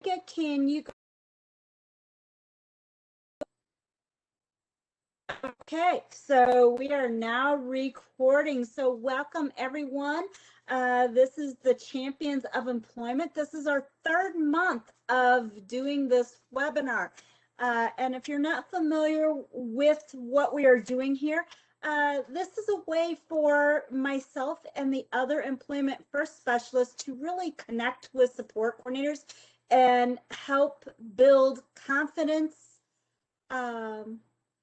can you? Okay, so we are now recording. So welcome everyone. This is the Champions of Employment. This is our third month of doing this webinar. And if you're not familiar with what we are doing here, this is a way for myself and the other Employment First specialists to really connect with support coordinators and help build confidence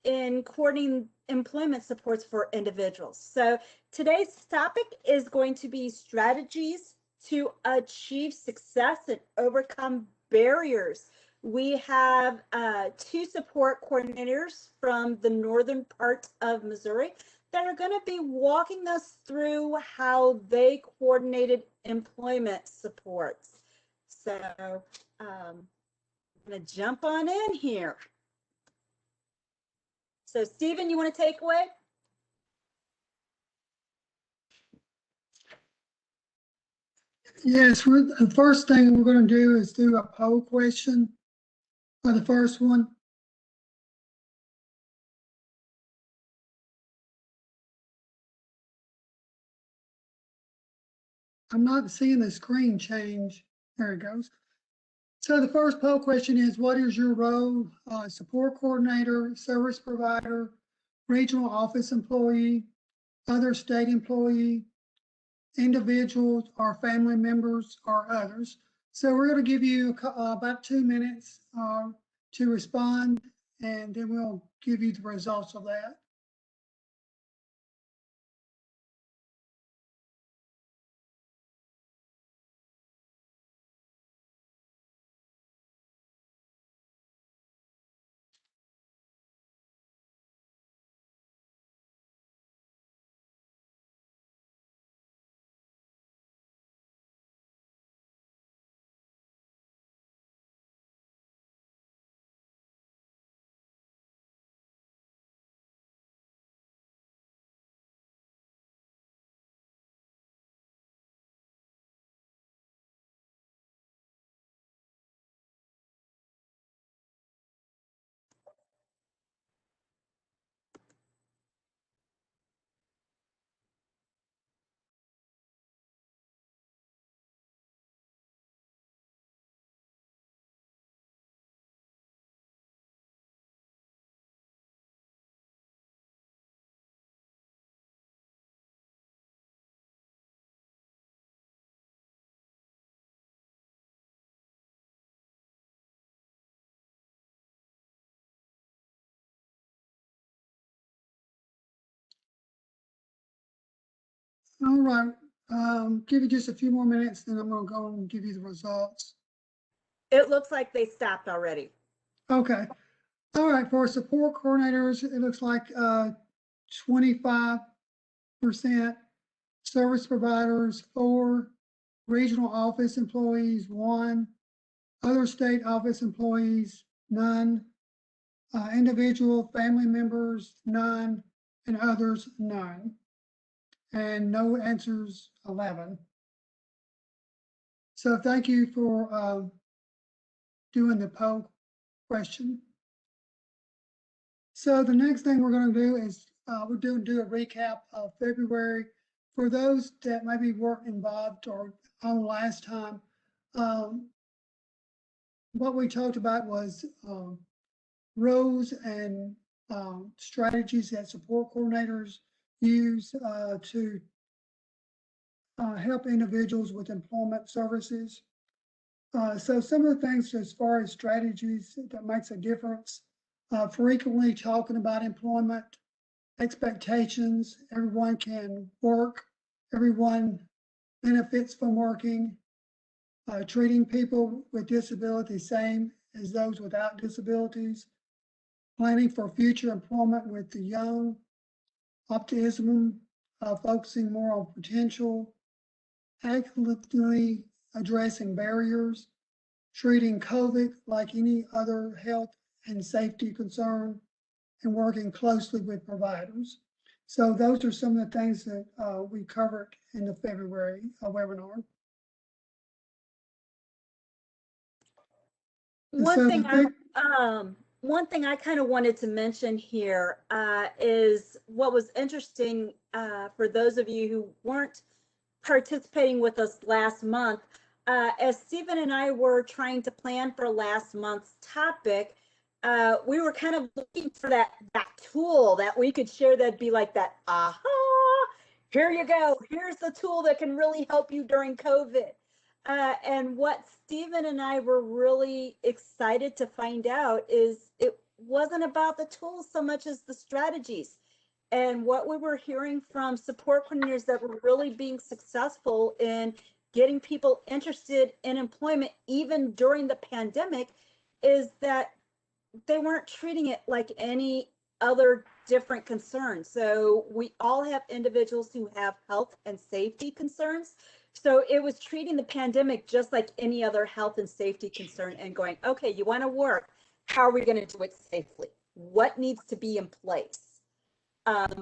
in coordinating employment supports for individuals. So today's topic is going to be strategies to achieve success and overcome barriers. We have two support coordinators from the northern part of Missouri that are going to be walking us through how they coordinated employment supports. So I'm going to jump on in here. So Stephen, you want to take away? Yes, the first thing we're going to do is do a poll question for the first one. I'm not seeing the screen change. There it goes. So the first poll question is, what is your role? Support coordinator, service provider, regional office employee, other state employee, individuals or family members or others. So we're going to give you about 2 minutes to respond, and then we'll give you the results of that. All right, give you just a few more minutes, then I'm going to go and give you the results. It looks like they stopped already. Okay. All right, for support coordinators, it looks like 25%, service providers 4, regional office employees 1, other state office employees none, individual family members none, and others none. And no answers 11. So thank you for doing the poll question. So the next thing we're going to do is we're going to do a recap of February. For those that maybe weren't involved or on last time, what we talked about was roles and strategies that support coordinators use to help individuals with employment services. So some of the things as far as strategies that makes a difference, frequently talking about employment, expectations, everyone can work, everyone benefits from working, treating people with disabilities same as those without disabilities, planning for future employment with the young, optimism, focusing more on potential, actively addressing barriers, treating COVID like any other health and safety concern, and working closely with providers. So those are some of the things that we covered in the February webinar. And One so the thing big, one thing I kind of wanted to mention here is what was interesting for those of you who weren't participating with us last month. As Stephen and I were trying to plan for last month's topic, we were kind of looking for that tool that we could share that'd be like that, aha, here you go. Here's the tool that can really help you during COVID. And what Stephen and I were really excited to find out is it wasn't about the tools so much as the strategies. And what we were hearing from support coordinators that were really being successful in getting people interested in employment, even during the pandemic, is that they weren't treating it like any other different concern. So we all have individuals who have health and safety concerns. So it was treating the pandemic just like any other health and safety concern and going, okay, you want to work. How are we going to do it safely? What needs to be in place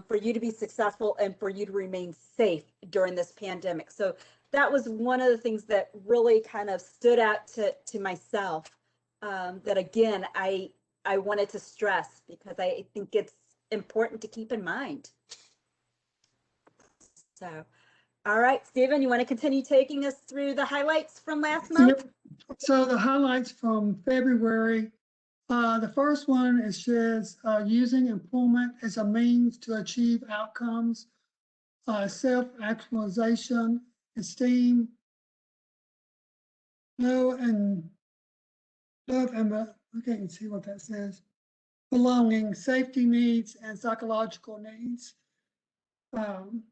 for you to be successful and for you to remain safe during this pandemic? So that was one of the things that really kind of stood out to myself that again, I wanted to stress because I think it's important to keep in mind. So, all right, Stephen, you want to continue taking us through the highlights from last month? yep. So the highlights from February, the first one, it says using employment as a means to achieve outcomes, self-actualization, esteem, no, and love, and I can't even see what that says. Belonging, safety needs, and psychological needs. Um,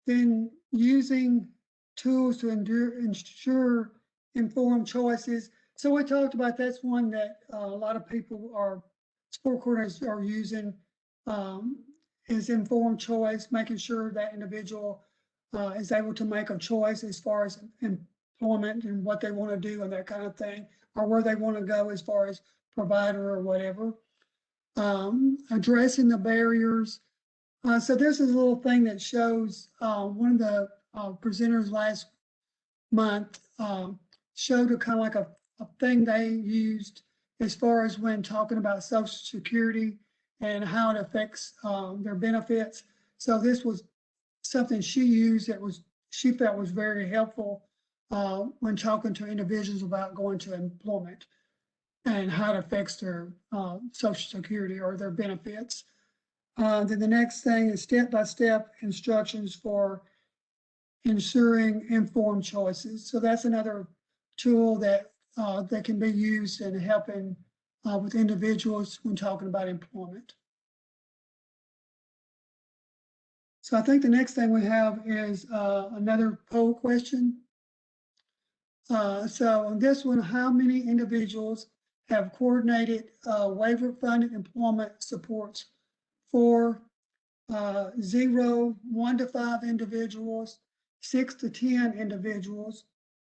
then using tools to ensure informed choices. So we talked about that's one that a lot of people are, sport coordinators are using, um, is informed choice, making sure that individual is able to make a choice as far as employment and what they want to do and that kind of thing, or where they want to go as far as provider or whatever. Addressing the barriers. So this is a little thing that shows one of the presenters last month showed a kind of like a thing they used as far as when talking about Social Security and how it affects their benefits. So this was something she used that was she felt was very helpful when talking to individuals about going to employment and how it affects their Social Security or their benefits. Then the next thing is step-by-step instructions for ensuring informed choices. So that's another tool that that can be used in helping with individuals when talking about employment. So I think the next thing we have is another poll question. So on this one, how many individuals have coordinated waiver funded employment supports for 0, 1 to 5 individuals, 6 to 10 individuals,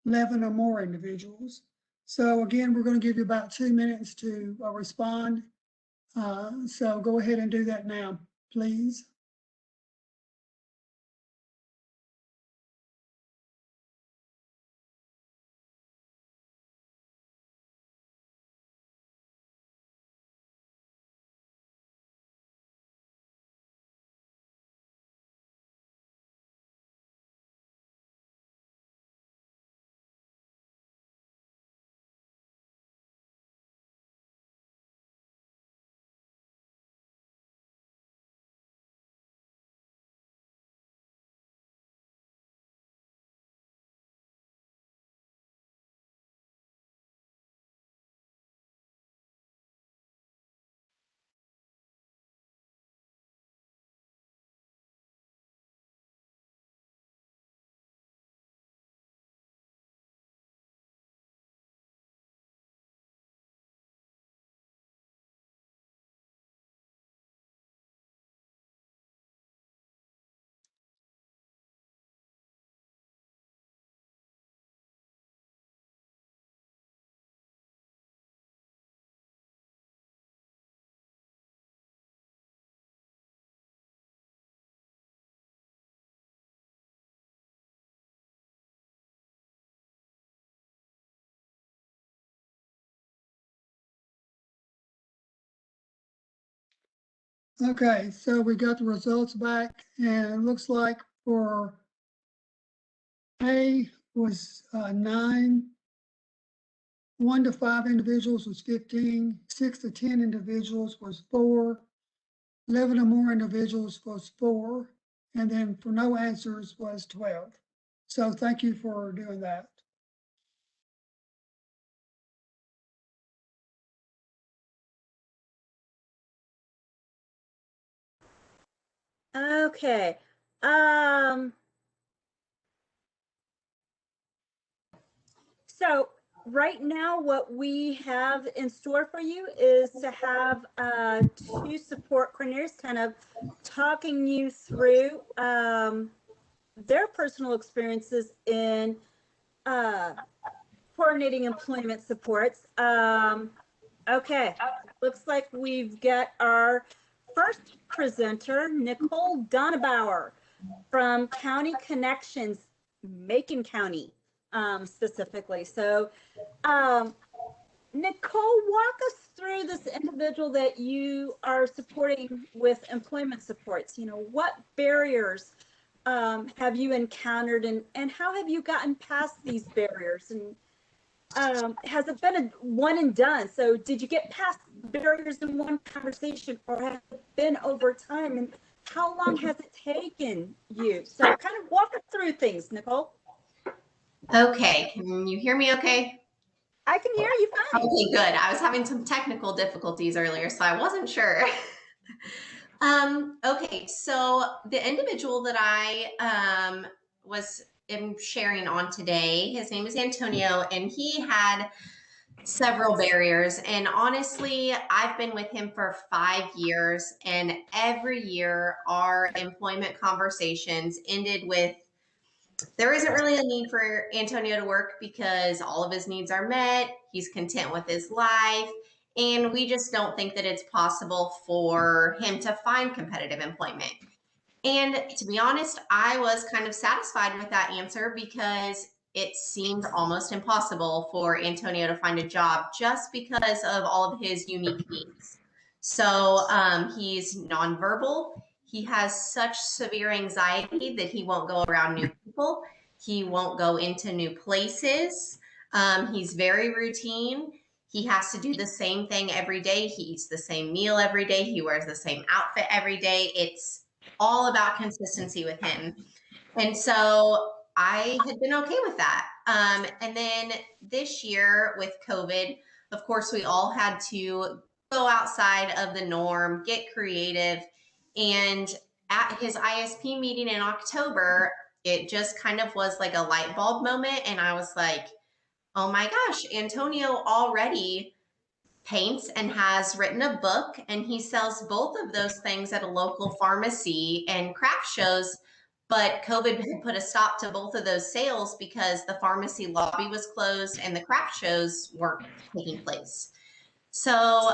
11 or more individuals. So again, we're going to give you about 2 minutes to respond. So go ahead and do that now, please. Okay, so we got the results back, and it looks like for A was 9, 1 to 5 individuals was 15, 6 to 10 individuals was 4, 11 or more individuals was 4, and then for no answers was 12. So thank you for doing that. Okay. Um, so right now, what we have in store for you is to have two support coordinators kind of talking you through their personal experiences in uh, coordinating employment supports. Okay, looks like we've got our first presenter, Nicole Donabauer from County Connections, Macon County, specifically. So, um, Nicole, walk us through this individual that you are supporting with employment supports. You know, what barriers have you encountered, and how have you gotten past these barriers? And has it been a one and done? So did you get past barriers in one conversation, or has it been over time? And how long has it taken you? So kind of walk us through things, Nicole. Okay, can you hear me okay? I can hear you fine. Okay, good. I was having some technical difficulties earlier, so I wasn't sure. Okay, so the individual that I was sharing on today, his name is Antonio, and he had several barriers. And honestly, I've been with him for 5 years, and every year our employment conversations ended with, there isn't really a need for Antonio to work because all of his needs are met. He's content with his life. And we just don't think that it's possible for him to find competitive employment. And to be honest, I was kind of satisfied with that answer because it seemed almost impossible for Antonio to find a job just because of all of his unique needs. So he's nonverbal. He has such severe anxiety that he won't go around new people. He won't go into new places. He's very routine. He has to do the same thing every day. He eats the same meal every day. He wears the same outfit every day. It's all about consistency with him. And so I had been okay with that. And then this year with COVID, of course, we all had to go outside of the norm, get creative. And at his ISP meeting in October, it just kind of was like a light bulb moment. And I was like, oh my gosh, Antonio already paints and has written a book, and he sells both of those things at a local pharmacy and craft shows. But COVID had put a stop to both of those sales because the pharmacy lobby was closed and the craft shows weren't taking place. So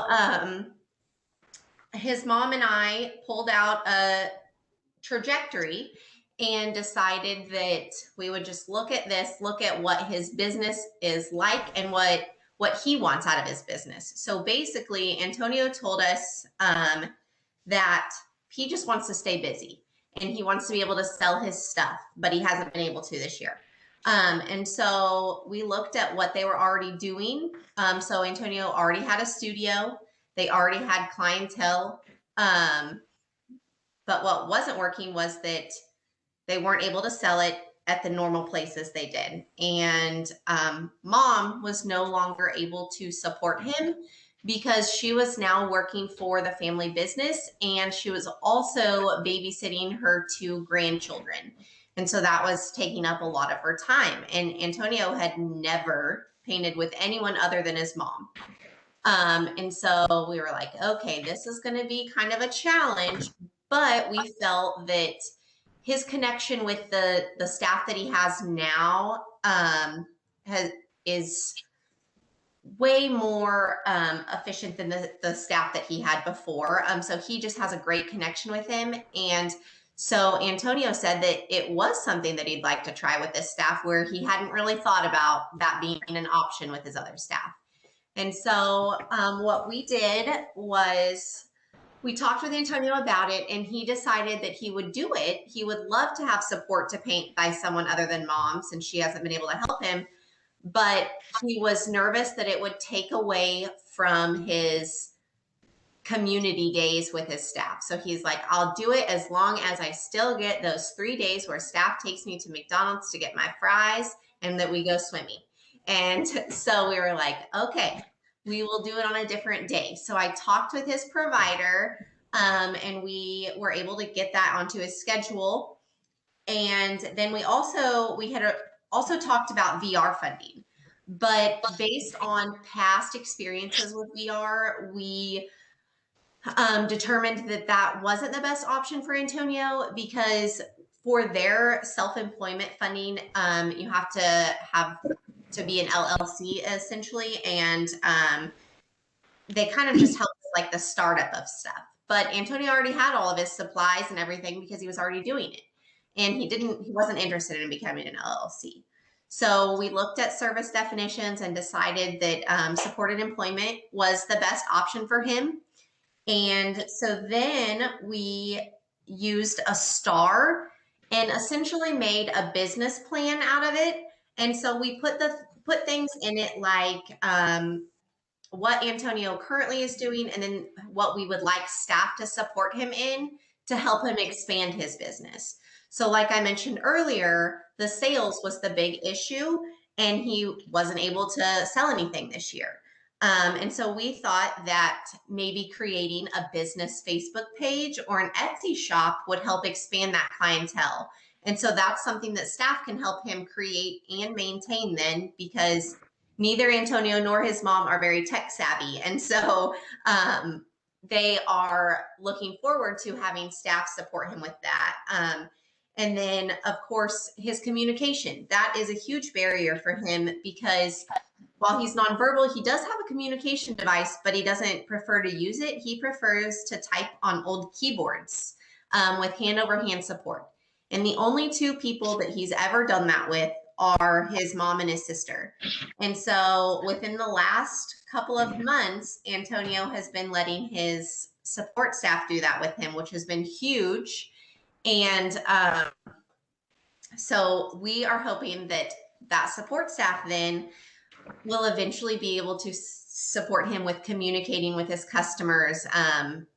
his mom and I pulled out a trajectory and decided that we would just look at this, look at what his business is like and what he wants out of his business. So basically, Antonio told us that he just wants to stay busy and he wants to be able to sell his stuff, but he hasn't been able to this year. And so we looked at what they were already doing. So Antonio already had a studio. They already had clientele. But what wasn't working was that they weren't able to sell it at the normal places they did. And mom was no longer able to support him because she was now working for the family business and she was also babysitting her 2 grandchildren. And so that was taking up a lot of her time. And Antonio had never painted with anyone other than his mom. And so we were like, okay, this is going to be kind of a challenge, but we felt that his connection with the staff that he has now is way more efficient than the staff that he had before. So he just has a great connection with him. And so Antonio said that it was something that he'd like to try with this staff where he hadn't really thought about that being an option with his other staff. And so what we did was we talked with Antonio about it, and he decided that he would do it. He would love to have support to paint by someone other than mom, since she hasn't been able to help him. But he was nervous that it would take away from his community days with his staff. So he's like, I'll do it as long as I still get those 3 days where staff takes me to McDonald's to get my fries and that we go swimming. And so we were like, okay, we will do it on a different day. So I talked with his provider, and we were able to get that onto his schedule. And then we had also talked about VR funding, but based on past experiences with VR, we determined that that wasn't the best option for Antonio, because for their self-employment funding, you have to be an LLC essentially, and they kind of just help with like the startup of stuff. But Antonio already had all of his supplies and everything because he was already doing it, and he wasn't interested in becoming an LLC. So we looked at service definitions and decided that supported employment was the best option for him. And so then we used a star and essentially made a business plan out of it. And so we put things in it like what Antonio currently is doing, and then what we would like staff to support him in to help him expand his business. So like I mentioned earlier, the sales was the big issue, and he wasn't able to sell anything this year. And so we thought that maybe creating a business Facebook page or an Etsy shop would help expand that clientele. And so that's something that staff can help him create and maintain then, because neither Antonio nor his mom are very tech savvy. And so they are looking forward to having staff support him with that. And then, of course, his communication. That is a huge barrier for him, because while he's nonverbal, he does have a communication device, but he doesn't prefer to use it. He prefers to type on old keyboards with hand-over-hand support. And the only two people that he's ever done that with are his mom and his sister. And so within the last couple of months, Antonio has been letting his support staff do that with him, which has been huge. And so we are hoping that that support staff then will eventually be able to support him with communicating with his customers.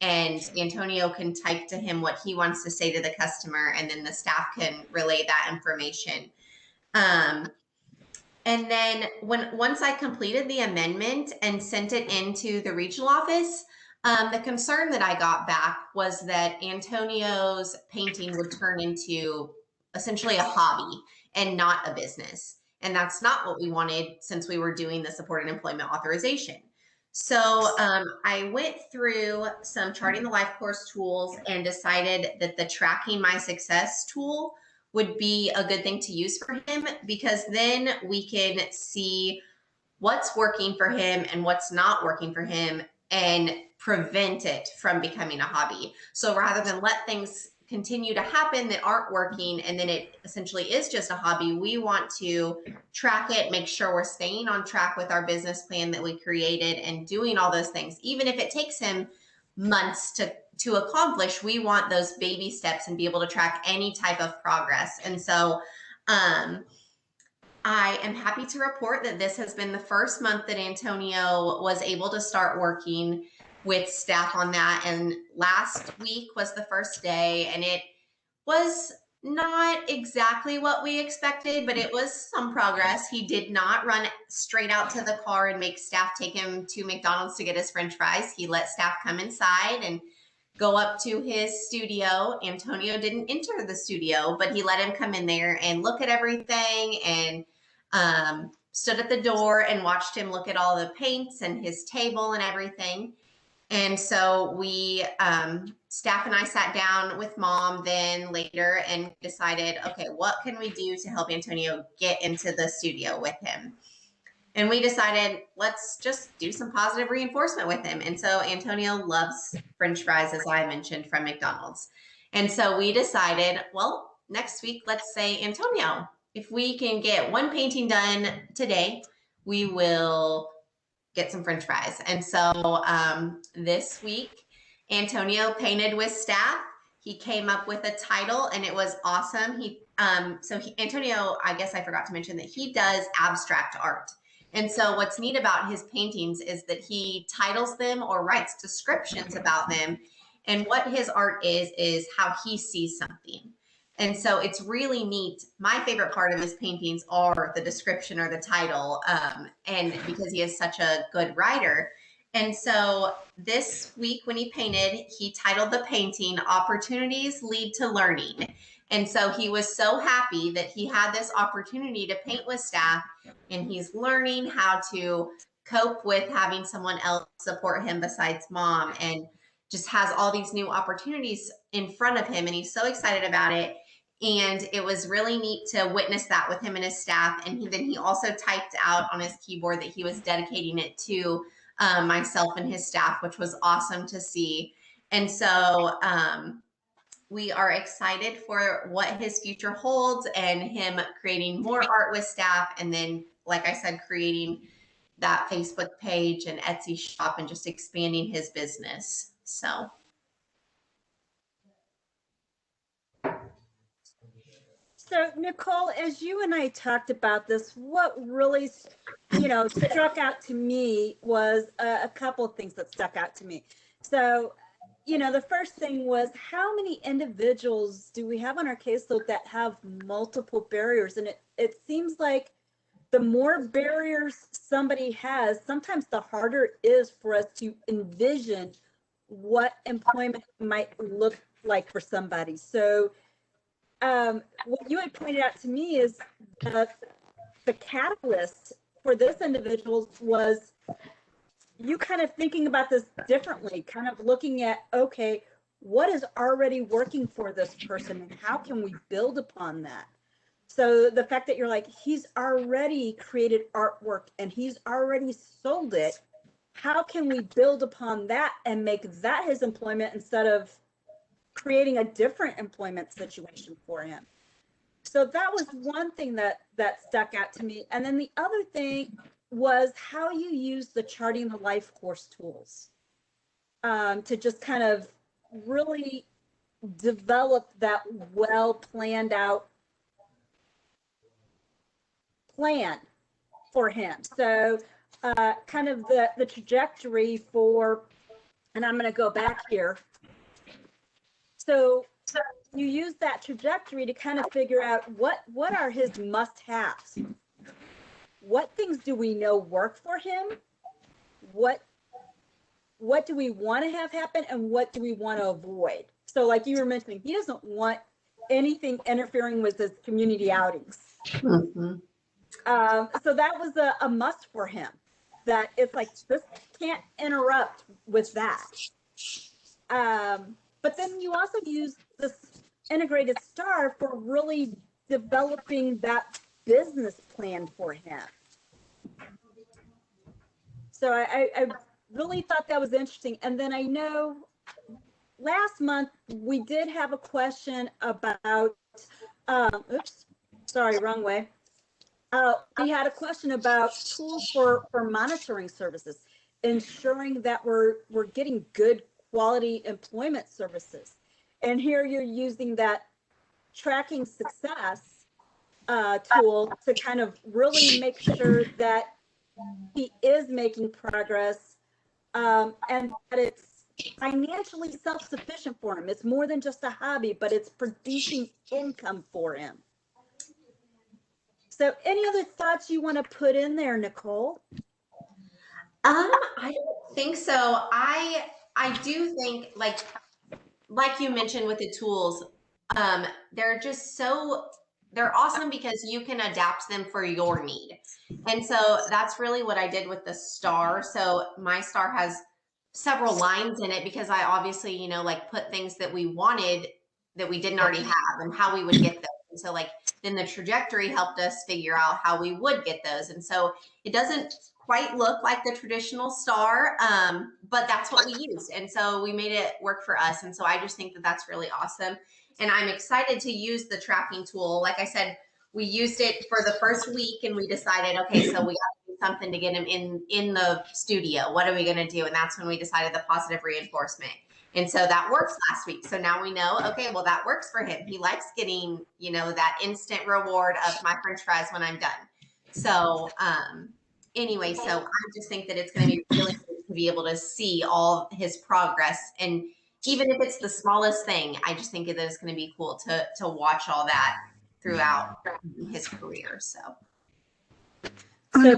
And Antonio can type to him what he wants to say to the customer, and then the staff can relay that information. And then once I completed the amendment and sent it into the regional office, the concern that I got back was that Antonio's painting would turn into essentially a hobby and not a business. And that's not what we wanted, since we were doing the supported employment authorization. So I went through some charting the LifeCourse tools and decided that the tracking my success tool would be a good thing to use for him, because then we can see what's working for him and what's not working for him and prevent it from becoming a hobby. So rather than let things continue to happen that aren't working and then it essentially is just a hobby, we want to track it, make sure we're staying on track with our business plan that we created and doing all those things. Even if it takes him months to accomplish, we want those baby steps and be able to track any type of progress. And so I am happy to report that this has been the first month that Antonio was able to start working with staff on that. And last week was the first day, and it was not exactly what we expected, but it was some progress. He did not run straight out to the car and make staff take him to McDonald's to get his French fries. He let staff come inside and go up to his studio. Antonio didn't enter the studio, but he let him come in there and look at everything, and stood at the door and watched him look at all the paints and his table and everything. And so we, staff and I sat down with mom then later and decided, okay, what can we do to help Antonio get into the studio with him? And we decided, let's just do some positive reinforcement with him. And so Antonio loves French fries, as I mentioned, from McDonald's. And so we decided, well, next week, let's say, Antonio, if we can get one painting done today, we will get some French fries. And so this week, Antonio painted with staff. He came up with a title and it was awesome. Antonio, I guess I forgot to mention that he does abstract art. And so what's neat about his paintings is that he titles them or writes descriptions about them. And what his art is how he sees something. And so it's really neat. My favorite part of his paintings are the description or the title, and because he is such a good writer. And so this week when he painted, he titled the painting Opportunities Lead to Learning. And so he was so happy that he had this opportunity to paint with staff, and he's learning how to cope with having someone else support him besides mom, and just has all these new opportunities in front of him. And he's so excited about it. And it was really neat to witness that with him and his staff. And then he also typed out on his keyboard that he was dedicating it to myself and his staff, which was awesome to see. And so we are excited for what his future holds and him creating more art with staff. And then, like I said, creating that Facebook page and Etsy shop and just expanding his business. So. So Nicole, as you and I talked about this, what really, struck out to me was a couple of things that stuck out to me. So, the first thing was, how many individuals do we have on our caseload that have multiple barriers? And it seems like the more barriers somebody has, sometimes the harder it is for us to envision what employment might look like for somebody. So what you had pointed out to me is the catalyst for this individual was you kind of thinking about this differently, kind of looking at, okay, what is already working for this person and how can we build upon that? So the fact that you're like, he's already created artwork and he's already sold it, how can we build upon that and make that his employment instead of creating a different employment situation for him? So that was one thing that stuck out to me. And then the other thing was how you use the charting the LifeCourse tools to just kind of really develop that well planned out plan for him. So kind of the trajectory for, and I'm going to go back here. So you use that trajectory to kind of figure out what are his must-haves. What things do we know work for him? What do we want to have happen, and what do we want to avoid? So like you were mentioning, he doesn't want anything interfering with his community outings. Mm-hmm. So that was a must for him, that it's like, this can't interrupt with that. But then you also use this integrated STAR for really developing that business plan for him. So I really thought that was interesting. And then I know last month we did have a question about, oops, sorry, wrong way. We had a question about tools for monitoring services, ensuring that we're getting good quality employment services. And here you're using that tracking success tool to kind of really make sure that he is making progress and that it's financially self-sufficient for him. It's more than just a hobby, but it's producing income for him. So any other thoughts you want to put in there, Nicole? I don't think so. I do think, like you mentioned with the tools, they're just they're awesome because you can adapt them for your need. And so that's really what I did with the STAR. So my STAR has several lines in it because I obviously, like put things that we wanted that we didn't already have and how we would get them. And so like, then the trajectory helped us figure out how we would get those. And so it doesn't quite look like the traditional STAR, but that's what we used. And so we made it work for us. And so I just think that that's really awesome. And I'm excited to use the tracking tool. Like I said, we used it for the first week and we decided, okay, so we got to do something to get him in the studio. What are we going to do? And that's when we decided the positive reinforcement. And so that works last week. So now we know, okay, well, that works for him. He likes getting, that instant reward of my French fries when I'm done. So, anyway, so I just think that it's going to be really good to be able to see all his progress. And even if it's the smallest thing, I just think that it's going to be cool to watch all that throughout his career. So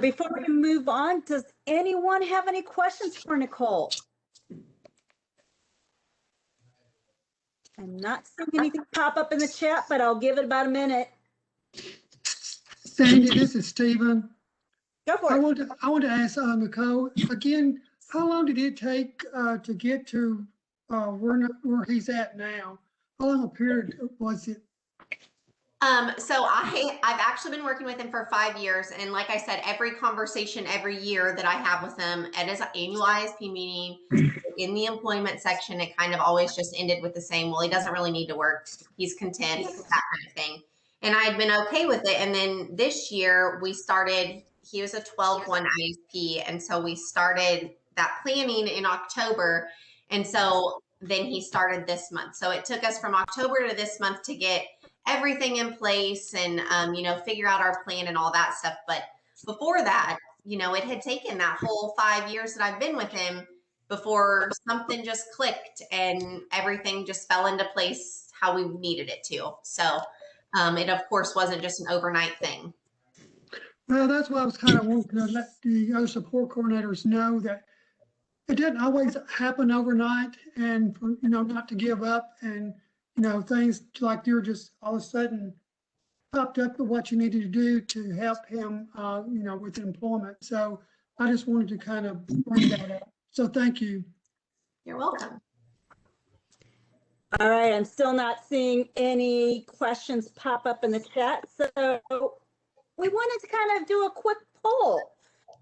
before we move on, does anyone have any questions for Nicole? I'm not seeing anything pop up in the chat, but I'll give it about a minute. Sandy, this is Stephen. Go for I it. want to ask Nicole again. How long did it take to get to where he's at now? How long a period was it? So I've actually been working with him for 5 years. And like I said, every conversation every year that I have with him at his annual ISP meeting in the employment section, it kind of always just ended with the same, well, he doesn't really need to work. He's content, that kind of thing. And I'd been okay with it. And then this year he was a 12-1 ISP. And so we started that planning in October. And so then he started this month. So it took us from October to this month to get everything in place and, figure out our plan and all that stuff. But before that, it had taken that whole 5 years that I've been with him before something just clicked and everything just fell into place how we needed it to. So it, of course, wasn't just an overnight thing. Well, that's why I was kind of wanting to let the other support coordinators know that it didn't always happen overnight, and for, not to give up, and things like you're just all of a sudden popped up with what you needed to do to help him, with employment. So I just wanted to kind of bring that up. So thank you. You're welcome. All right, I'm still not seeing any questions pop up in the chat. So we wanted to kind of do a quick poll.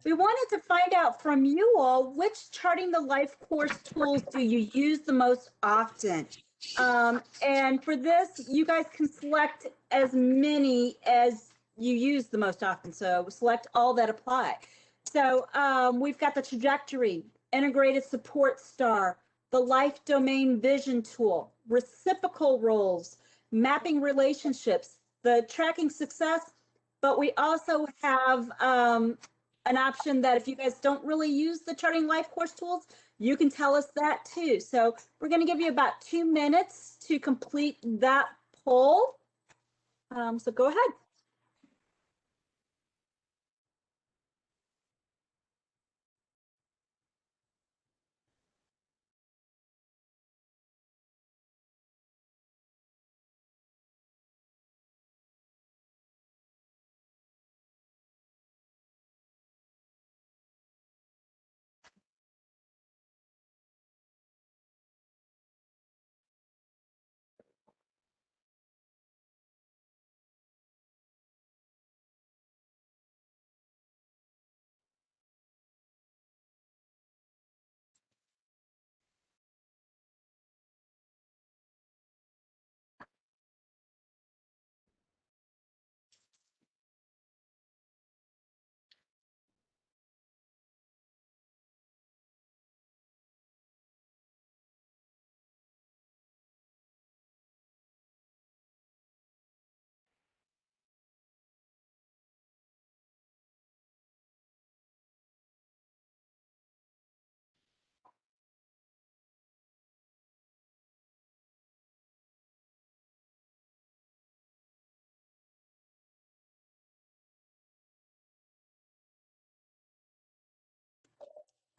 We wanted to find out from you all, which Charting the Life course tools do you use the most often? And for this, you guys can select as many as you use the most often. So select all that apply. So we've got the trajectory, integrated support star, the life domain vision tool, reciprocal roles, mapping relationships, the tracking success, but we also have an option that if you guys don't really use the Charting Life course tools, you can tell us that too. So we're going to give you about 2 minutes to complete that poll. So go ahead.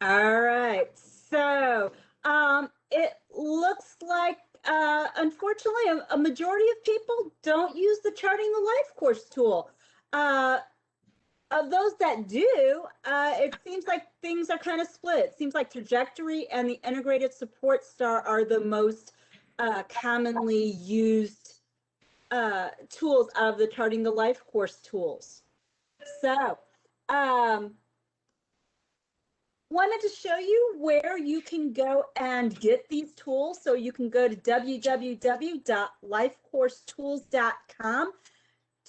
All right. So it looks like, unfortunately, a majority of people don't use the Charting the Life course tool. Of those that do, it seems like things are kind of split. It seems like trajectory and the integrated support star are the most commonly used tools out of the Charting the Life course tools. So wanted to show you where you can go and get these tools. So you can go to www.lifecoursetools.com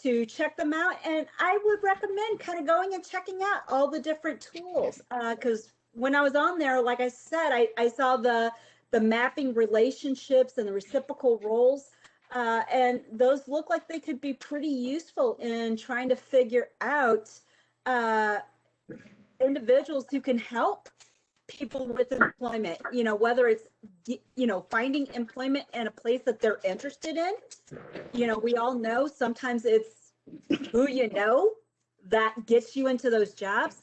to check them out. And I would recommend kind of going and checking out all the different tools, because when I was on there, like I said, I saw the the mapping relationships and the reciprocal roles. And those look like they could be pretty useful in trying to figure out individuals who can help people with employment, whether it's, finding employment in a place that they're interested in. We all know sometimes it's who that gets you into those jobs.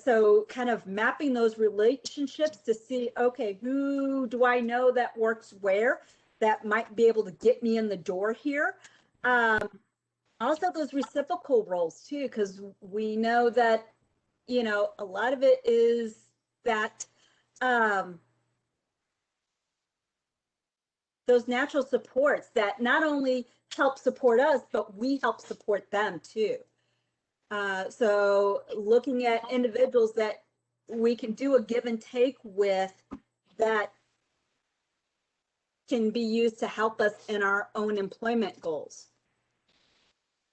So kind of mapping those relationships to see, okay, who do I know that works where that might be able to get me in the door here. Also those reciprocal roles too, because we know that, a lot of it is that those natural supports that not only help support us, but we help support them too. So looking at individuals that we can do a give and take with that can be used to help us in our own employment goals.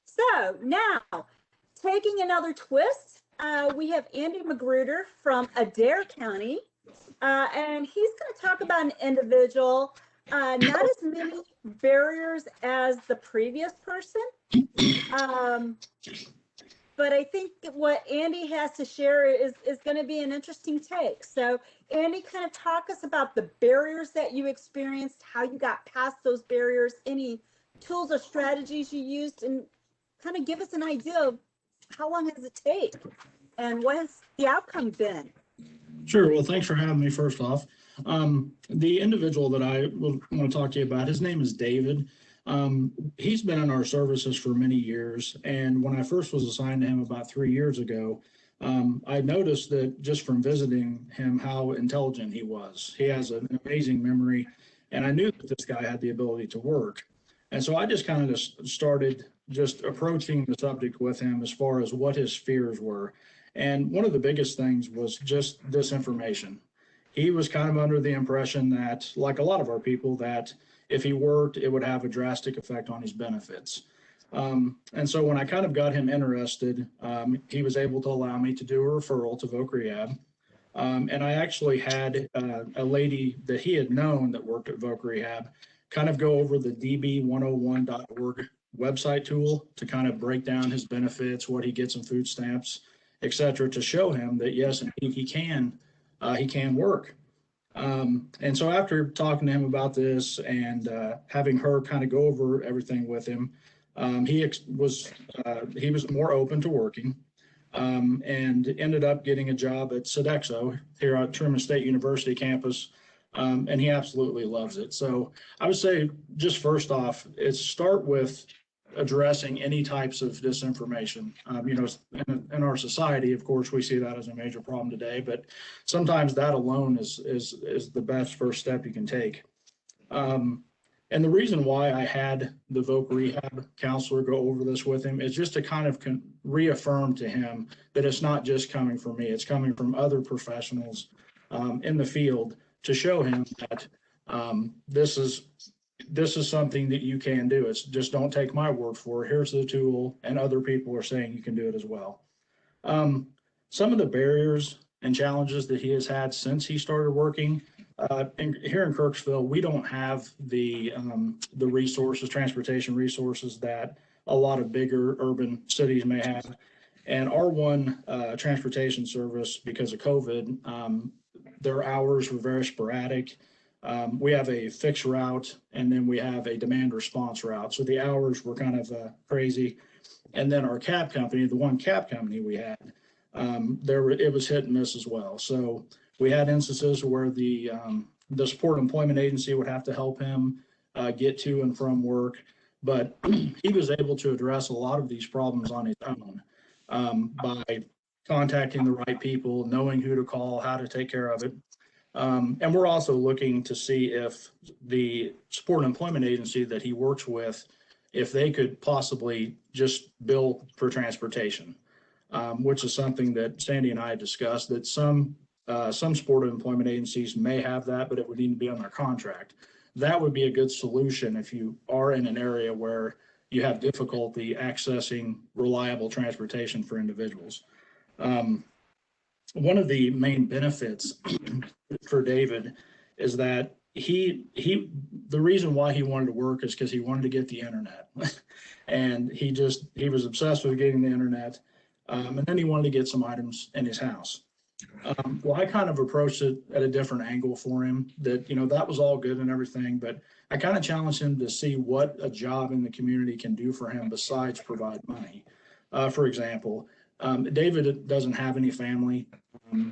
So now, taking another twist, we have Andy Magruder from Adair County, and he's going to talk about an individual, not as many barriers as the previous person, but I think what Andy has to share is going to be an interesting take. So Andy, kind of talk us about the barriers that you experienced, how you got past those barriers, any tools or strategies you used, and kind of give us an idea of how long has it take and what has the outcome been? Sure. Well, thanks for having me first off. The individual that I want to talk to you about, his name is David. He's been in our services for many years. And when I first was assigned to him about 3 years ago, I noticed that just from visiting him, how intelligent he was. He has an amazing memory. And I knew that this guy had the ability to work. And so I just kind of started just approaching the subject with him as far as what his fears were. And one of the biggest things was just disinformation. He was kind of under the impression that, like a lot of our people, that if he worked, it would have a drastic effect on his benefits. And so when I kind of got him interested, he was able to allow me to do a referral to Voc Rehab. And I actually had a lady that he had known that worked at Voc Rehab kind of go over the db101.org website tool to kind of break down his benefits, what he gets in food stamps, et cetera, to show him that yes, indeed, he can work. And so after talking to him about this and having her kind of go over everything with him, he was more open to working, and ended up getting a job at Sodexo here at Truman State University campus. And he absolutely loves it. So I would say, just first off, is start with addressing any types of disinformation. In our society, of course, we see that as a major problem today, but sometimes that alone is the best first step you can take. And the reason why I had the Voc Rehab counselor go over this with him is just to kind of reaffirm to him that it's not just coming from me, it's coming from other professionals in the field, to show him that this is something that you can do. It's just don't take my word for it. Here's the tool, and other people are saying you can do it as well. Some of the barriers and challenges that he has had since he started working, here in Kirksville, we don't have the resources, transportation resources that a lot of bigger urban cities may have. And our one transportation service, because of COVID, their hours were very sporadic. We have a fixed route, and then we have a demand response route. So the hours were kind of crazy. And then our cab company, the one cab company we had, it was hit and miss as well. So we had instances where the support employment agency would have to help him get to and from work. But he was able to address a lot of these problems on his own by contacting the right people, knowing who to call, how to take care of it. And we're also looking to see if the support employment agency that he works with, if they could possibly just bill for transportation, which is something that Sandy and I discussed, that some support employment agencies may have that, but it would need to be on their contract. That would be a good solution if you are in an area where you have difficulty accessing reliable transportation for individuals. One of the main benefits for David is that the reason why he wanted to work is because he wanted to get the internet. And he was obsessed with getting the internet. And then he wanted to get some items in his house. Well, I kind of approached it at a different angle for him, that, that was all good and everything, but I kind of challenged him to see what a job in the community can do for him besides provide money. For example, David doesn't have any family.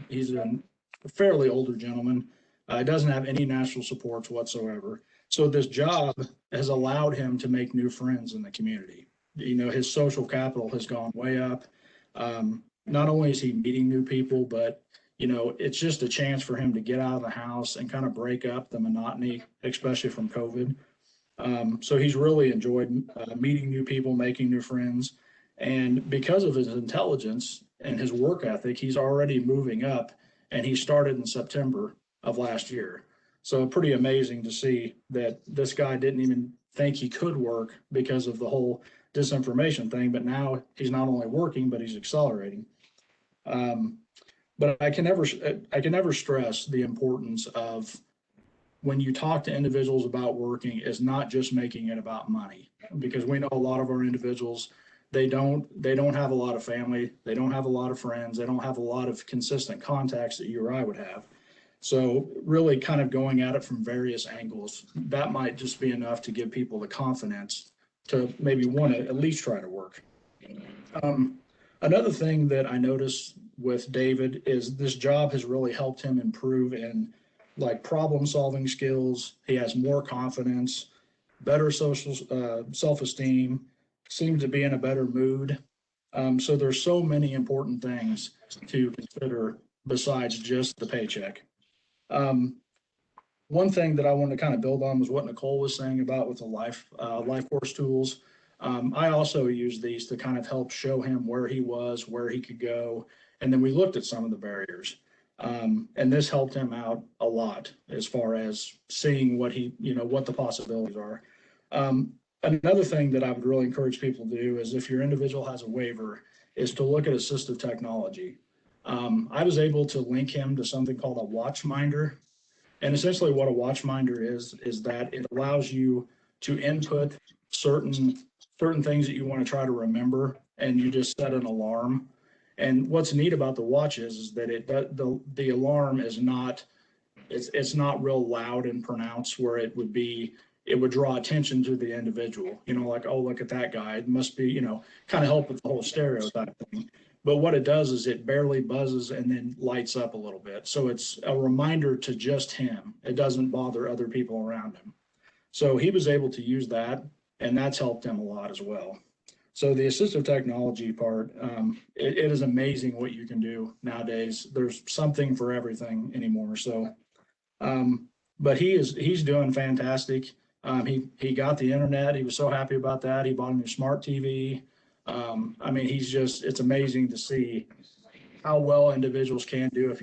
He's a fairly older gentleman. Doesn't have any national supports whatsoever. So this job has allowed him to make new friends in the community. His social capital has gone way up. Not only is he meeting new people, but it's just a chance for him to get out of the house and kind of break up the monotony, especially from COVID. So he's really enjoyed meeting new people, making new friends. And because of his intelligence and his work ethic, he's already moving up, and he started in September of last year. So pretty amazing to see that this guy didn't even think he could work because of the whole disinformation thing, but now he's not only working, but he's accelerating. But I can never stress the importance of, when you talk to individuals about working, is not just making it about money, because we know a lot of our individuals, they don't have a lot of family, they don't have a lot of friends, they don't have a lot of consistent contacts that you or I would have. So really kind of going at it from various angles, that might just be enough to give people the confidence to maybe want to at least try to work. Another thing that I noticed with David is this job has really helped him improve in like problem solving skills. He has more confidence, better social self-esteem, seems to be in a better mood. So there's so many important things to consider besides just the paycheck. One thing that I want to kind of build on was what Nicole was saying about with the LifeCourse tools. I also use these to kind of help show him where he was, where he could go. And then we looked at some of the barriers. And this helped him out a lot as far as seeing what what the possibilities are. Another thing that I would really encourage people to do is, if your individual has a waiver, is to look at assistive technology. I was able to link him to something called a watchminder. And essentially what a watchminder is that it allows you to input certain things that you want to try to remember, and you just set an alarm. And what's neat about the watch is that the alarm is not, it's not real loud and pronounced where it would draw attention to the individual, like, oh, look at that guy. It must be, kind of help with the whole stereotype thing. But what it does is it barely buzzes and then lights up a little bit. So it's a reminder to just him. It doesn't bother other people around him. So he was able to use that, and that's helped him a lot as well. So the assistive technology part, it is amazing what you can do nowadays. There's something for everything anymore. So, but he's doing fantastic. He got the internet. He was so happy about that. He bought a new smart TV. I mean, it's amazing to see how well individuals can do if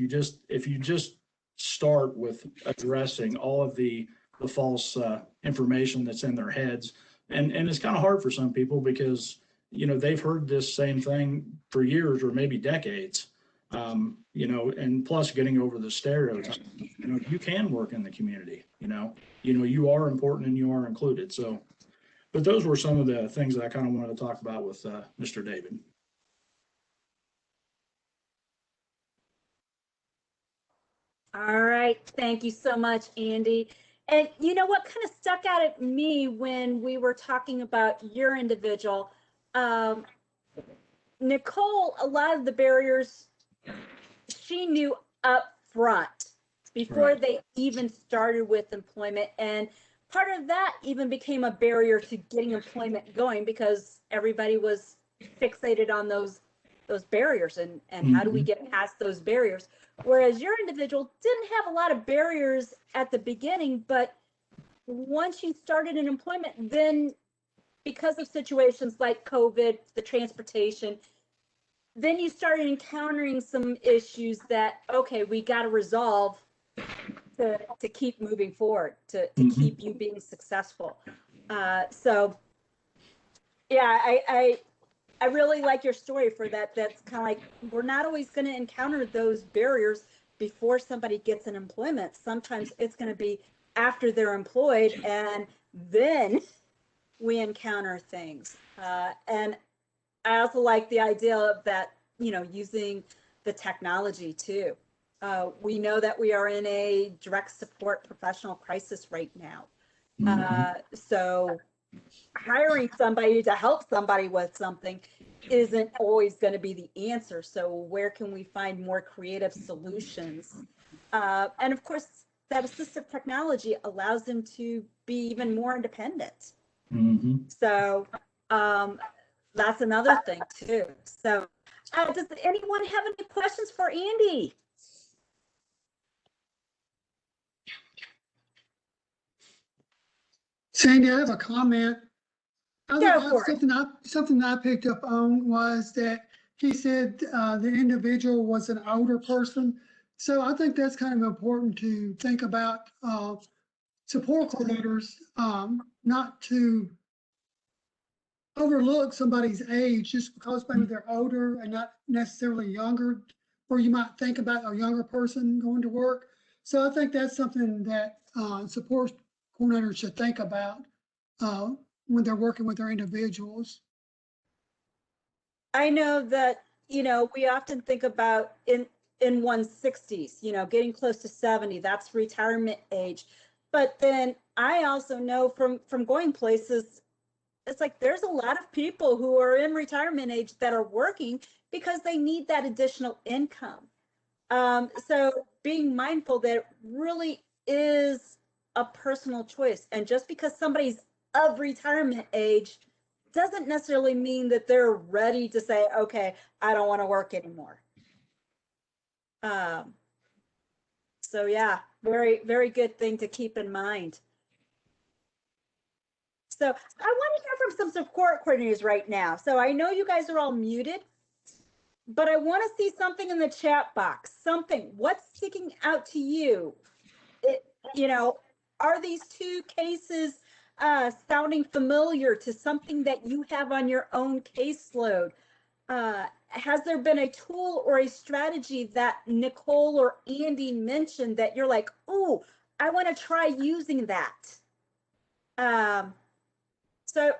you just start with addressing all of the false information that's in their heads. And it's kind of hard for some people because, they've heard this same thing for years or maybe decades, and plus getting over the stereotype, you can work in the community, you are important and you are included. So, but those were some of the things that I kind of wanted to talk about with Mr. David. All right. Thank you so much, Andy. And you know what kind of stuck out at me when we were talking about your individual, Nicole, a lot of the barriers she knew up front before Right. they even started with employment. And part of that even became a barrier to getting employment going because everybody was fixated on those barriers and how do we get past those barriers. Whereas your individual didn't have a lot of barriers at the beginning, but once you started in employment, then because of situations like COVID, the transportation, then you started encountering some issues that, okay, we got to resolve to keep moving forward, to keep you being successful. So yeah, I really like your story for that. That's kind of like, we're not always going to encounter those barriers, before somebody gets an employment. Sometimes it's going to be after they're employed, and then we encounter things. And I also like the idea of that, using the technology too. We know that we are in a direct support professional crisis right now. So hiring somebody to help somebody with something isn't always going to be the answer. So where can we find more creative solutions? And of course, that assistive technology allows them to be even more independent. So that's another thing too. So does anyone have any questions for Andy? Sandy, I have a comment. Go for it. Something I picked up on was that he said the individual was an older person. So I think that's kind of important to think about support coordinators, not to overlook somebody's age just because maybe they're older and not necessarily younger, or you might think about a younger person going to work. So I think that's something that support coordinators should think about when they're working with their individuals. I know that, we often think about in one's 60s, getting close to 70, that's retirement age. But then I also know from going places, it's like there's a lot of people who are in retirement age that are working because they need that additional income. So being mindful that it really is a personal choice. And just because somebody's of retirement age doesn't necessarily mean that they're ready to say, okay, I don't want to work anymore. So yeah, very, very good thing to keep in mind. So I want to hear from some support coordinators right now. So I know you guys are all muted, but I want to see something in the chat box. Something. What's sticking out to you? Are these two cases sounding familiar to something that you have on your own caseload? Has there been a tool or a strategy that Nicole or Andy mentioned that you're like, oh, I want to try using that? So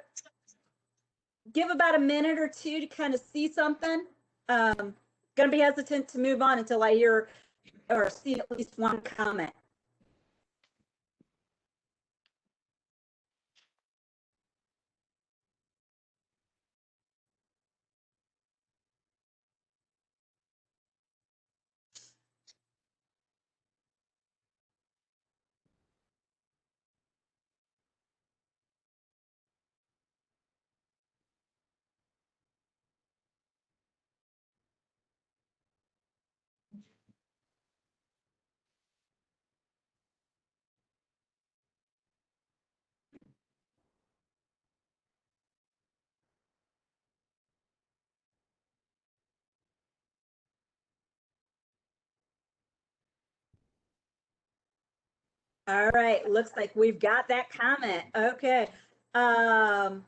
give about a minute or two to kind of see something. Gonna be hesitant to move on until I hear or see at least one comment. All right, looks like we've got that comment. Okay. So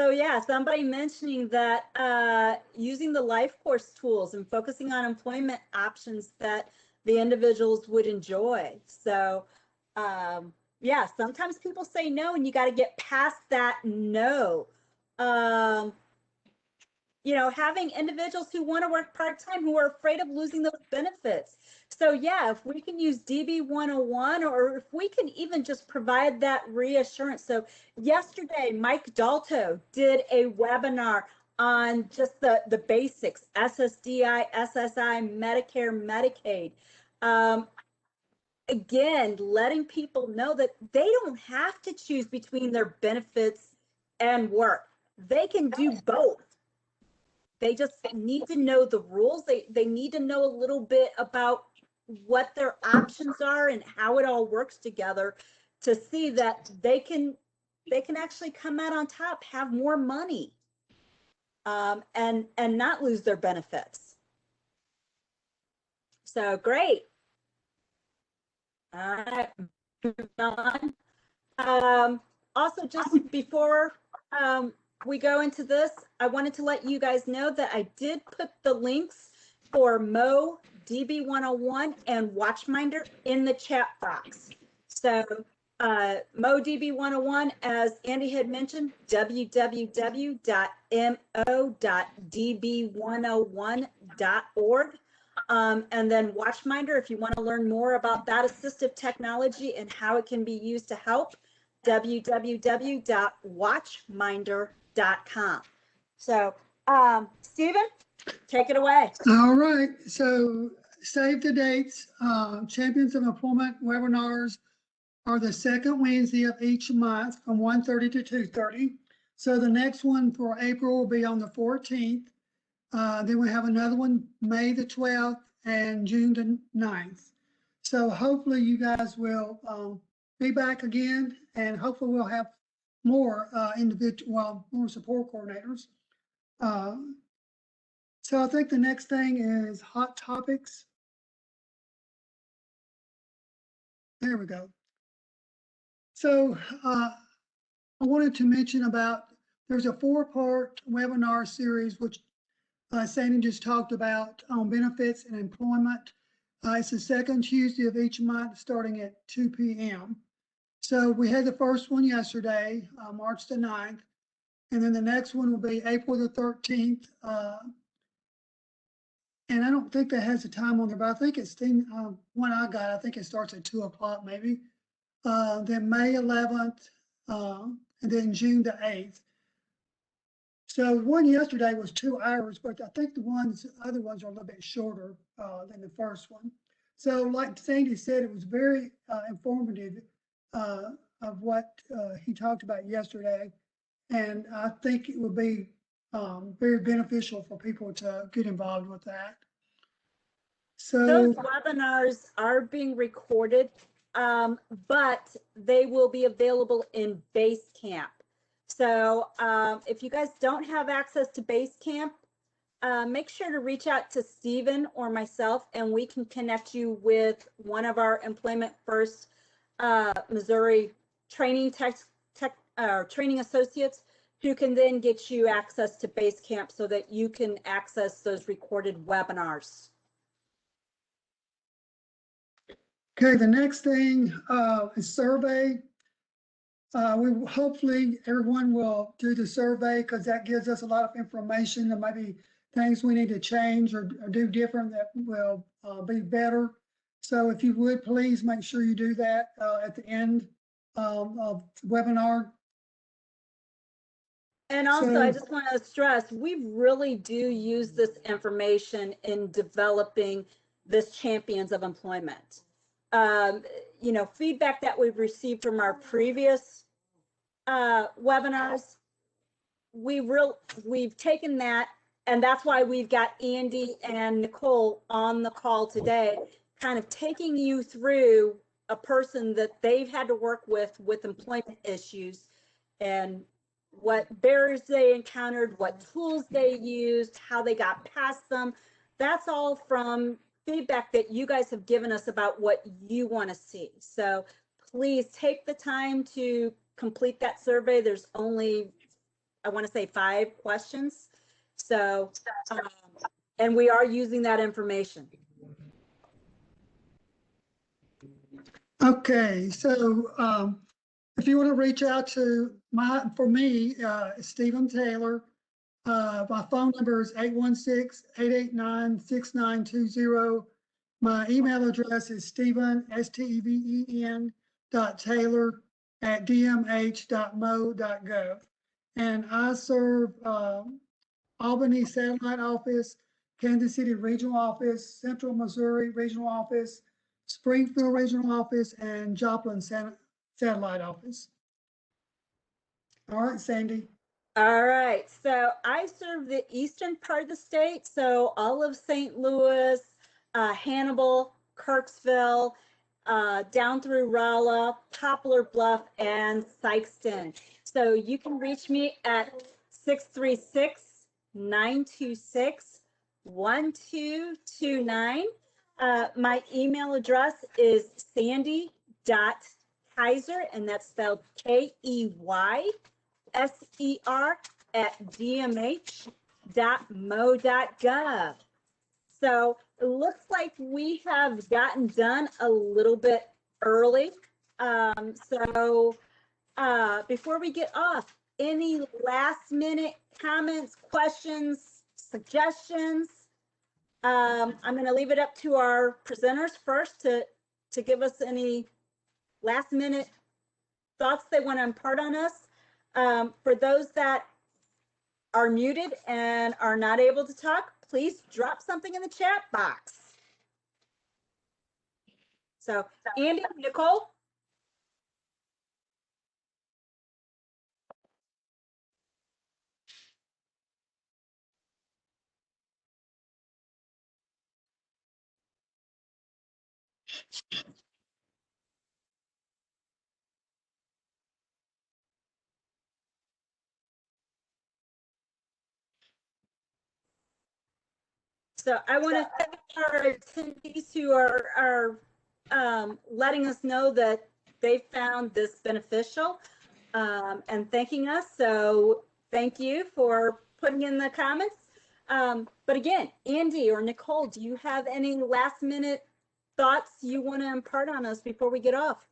yeah, somebody mentioning that using the LifeCourse tools and focusing on employment options that the individuals would enjoy. So yeah, sometimes people say no, and you got to get past that no. Having individuals who want to work part-time who are afraid of losing those benefits. So yeah, if we can use DB 101, or if we can even just provide that reassurance. So yesterday, Mike Dalto did a webinar on just the basics, SSDI, SSI, Medicare, Medicaid. Again, letting people know that they don't have to choose between their benefits and work. They can do both. They just need to know the rules. They need to know a little bit about what their options are and how it all works together to see that they can actually come out on top, have more money, and not lose their benefits. So great. All right, moving on. Also, just before we go into this, I wanted to let you guys know that I did put the links for Mo MoDB101 and Watchminder in the chat box. So MoDB101, as Andy had mentioned, www.mo.db101.org. And then Watchminder, if you want to learn more about that assistive technology and how it can be used to help, www.watchminder.com. So, Stephen, take it away. All right, so save the dates. Champions of Employment webinars are the second Wednesday of each month from 1:30 to 2:30. So the next one for April will be on the 14th. Then we have another one, May the 12th and June the 9th. So hopefully you guys will be back again, and hopefully we'll have more more support coordinators. So I think the next thing is hot topics. There we go. So I wanted to mention about, there's a 4-part webinar series, which Sandy just talked about, on benefits and employment. It's the second Tuesday of each month, starting at 2 p.m. So we had the first one yesterday, March the 9th, and then the next one will be April the 13th. And I don't think that has a time on there, but I think it's the one I got. I think it starts at 2 o'clock maybe. Then May 11th, and then June the 8th. So one yesterday was 2 hours, but I think the other ones are a little bit shorter than the first one. So like Sandy said, it was very informative of what he talked about yesterday. And I think it will be very beneficial for people to get involved with that. So those webinars are being recorded, but they will be available in Basecamp. So if you guys don't have access to Basecamp, make sure to reach out to Stephen or myself, and we can connect you with one of our Employment First Missouri training training associates, who can then get you access to Basecamp so that you can access those recorded webinars. okay, the next thing is survey. Hopefully everyone will do the survey, because that gives us a lot of information. There might be things we need to change or do different that will be better. So if you would, please make sure you do that at the end of the webinar. And also, I just want to stress, we really do use this information in developing this Champions of Employment. You know, feedback that we've received from our previous webinars, we've taken that, and that's why we've got Andy and Nicole on the call today, kind of taking you through a person that they've had to work with employment issues, and what barriers they encountered, what tools they used, how they got past them. That's all from feedback that you guys have given us about what you want to see. So please take the time to complete that survey. There's only, I want to say, 5 questions. So, and we are using that information. Okay, so if you want to reach out to for me, Stephen Taylor, my phone number is 816-889-6920. My email address is Stephen, steven.taylor@dmh.mo.gov. And I serve Albany Satellite Office, Kansas City Regional Office, Central Missouri Regional Office, Springfield Regional Office, and Joplin Satellite Office. All right, Sandy. All right, so I serve the eastern part of the state, so all of St. Louis, Hannibal, Kirksville, down through Rolla, Poplar Bluff, and Sykeston. So you can reach me at 636-926-1229. My email address is sandy.kaiser, and that's spelled KEYSER @dmh.mo.gov. So it looks like we have gotten done a little bit early. Before we get off, any last minute comments, questions, suggestions? I'm going to leave it up to our presenters first to give us any last minute thoughts they want to impart on us. For those that are muted and are not able to talk, please drop something in the chat box. So, Andy, Nicole? So I want to thank our attendees who are letting us know that they found this beneficial and thanking us. So thank you for putting in the comments. But again, Andy or Nicole, do you have any last minute thoughts you want to impart on us before we get off?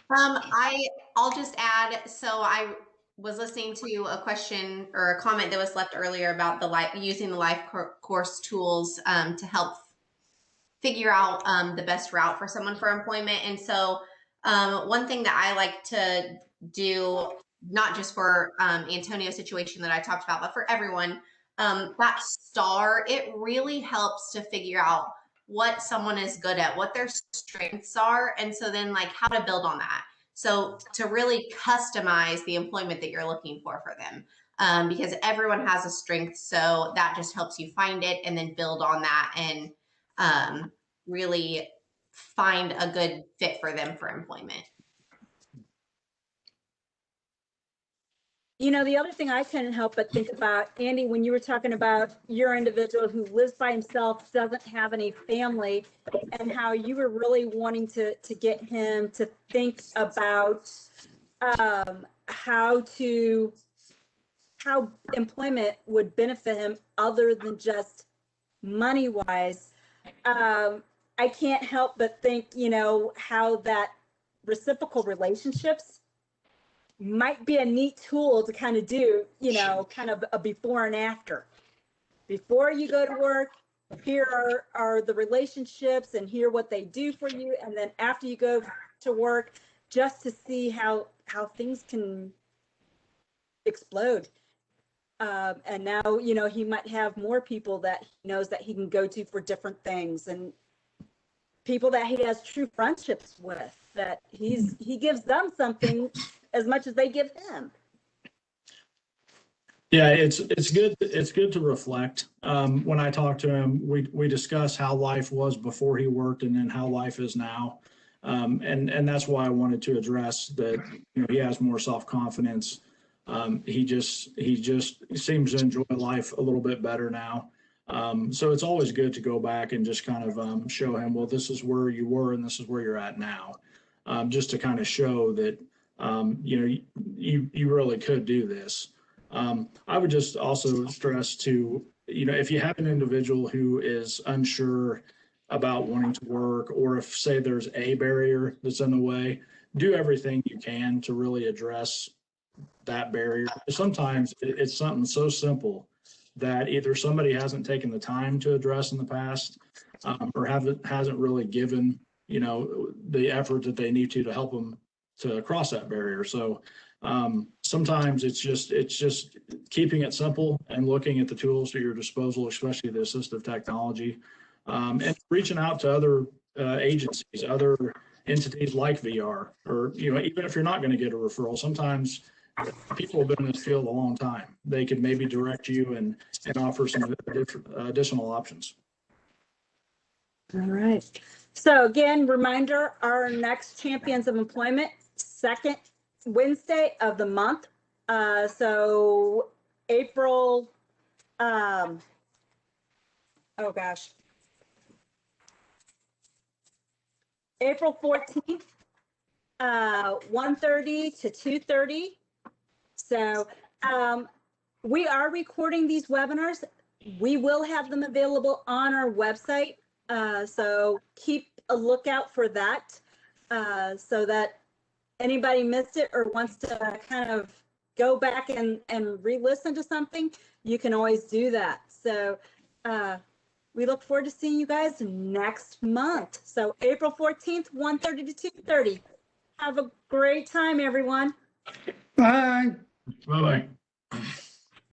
I'll just add, so I was listening to a question or a comment that was left earlier about using the LifeCourse tools to help figure out the best route for someone for employment. And so one thing that I like to do, not just for Antonio's situation that I talked about, but for everyone, that STAR, it really helps to figure out what someone is good at, what their strengths are, and so then like how to build on that. So to really customize the employment that you're looking for them, because everyone has a strength. So that just helps you find it and then build on that and really find a good fit for them for employment. You know, the other thing I couldn't help but think about, Andy, when you were talking about your individual who lives by himself, doesn't have any family, and how you were really wanting to get him to think about how employment would benefit him other than just money wise. I can't help but think, you know, how that reciprocal relationships might be a neat tool to kind of do, you know, kind of a before and after. Before you go to work, here are the relationships and here what they do for you. And then after you go to work, just to see how things can explode. And now, you know, he might have more people that he knows that he can go to for different things, and people that he has true friendships with, that he gives them something as much as they give him. Yeah, it's good to reflect. When I talk to him, we discuss how life was before he worked and then how life is now. And that's why I wanted to address that, you know, he has more self-confidence. He just seems to enjoy life a little bit better now. So it's always good to go back and just kind of show him, well, this is where you were and this is where you're at now. Just to kind of show that, you know, you really could do this. I would just also stress to, you know, if you have an individual who is unsure about wanting to work, or if, say, there's a barrier that's in the way, do everything you can to really address that barrier. Sometimes it's something so simple that either somebody hasn't taken the time to address in the past, or hasn't really given, you know, the effort that they need to help them to cross that barrier. So sometimes it's just keeping it simple and looking at the tools at your disposal, especially the assistive technology, and reaching out to other agencies, other entities like VR, or, you know, even if you're not going to get a referral, sometimes people have been in this field a long time. They could maybe direct you and offer some additional options. All right. So again, reminder, our next Champions of Employment, second Wednesday of the month. So April, oh gosh, April 14th, 1:30 to 2:30. So We are recording these webinars. We will have them available on our website. So keep a lookout for that, so that anybody missed it or wants to kind of go back and re-listen to something, you can always do that. So we look forward to seeing you guys next month. So April 14th, 1:30 to 2:30. Have a great time, everyone. Bye. Bye-bye.